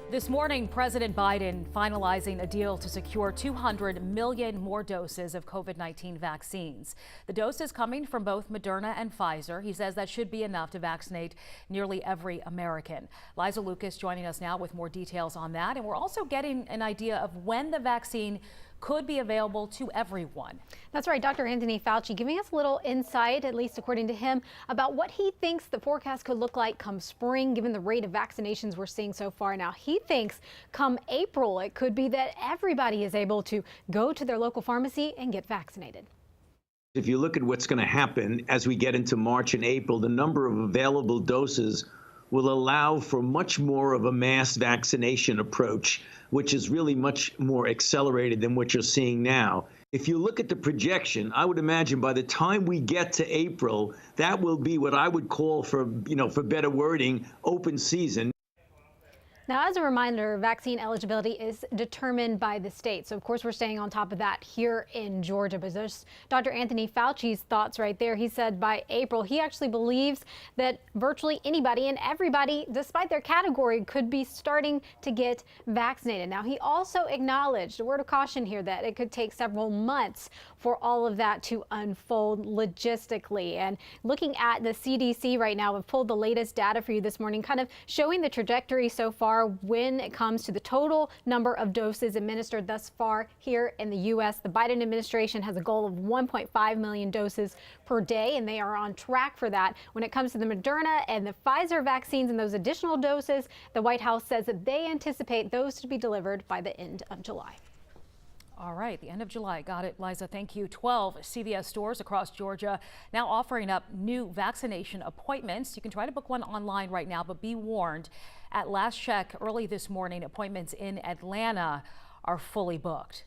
This morning, President Biden finalizing a deal to secure 200 million more doses of COVID-19 vaccines. The doses coming from both Moderna and Pfizer. He says that should be enough to vaccinate nearly every American. Liza Lucas joining us now with more details on that. And we're also getting an idea of when the vaccine could be available to everyone. That's right. Dr. Anthony Fauci giving us a little insight, at least according to him, about what he thinks the forecast could look like come spring, given the rate of vaccinations we're seeing so far. Now, he thinks come April, it could be that everybody is able to go to their local pharmacy and get vaccinated. If you look at what's going to happen as we get into March and April, the number of available doses will allow for much more of a mass vaccination approach, which is really much more accelerated than what you're seeing now. If you look at the projection, I would imagine by the time we get to April, that will be what I would call, for better wording, open season. Now, as a reminder, vaccine eligibility is determined by the state. So, of course, we're staying on top of that here in Georgia. But there's Dr. Anthony Fauci's thoughts right there. He said by April, he actually believes that virtually anybody and everybody, despite their category, could be starting to get vaccinated. Now, he also acknowledged a word of caution here that it could take several months for all of that to unfold logistically. And looking at the CDC right now, we've pulled the latest data for you this morning, kind of showing the trajectory so far when it comes to the total number of doses administered thus far here in the U.S. The Biden administration has a goal of 1.5 million doses per day, and they are on track for that. When it comes to the Moderna and the Pfizer vaccines and those additional doses, the White House says that they anticipate those to be delivered by the end of July. All right, the end of July. Got it, Liza. Thank you. 12 CVS stores across Georgia now offering up new vaccination appointments. You can try to book one online right now, but be warned, at last check early this morning, appointments in Atlanta are fully booked.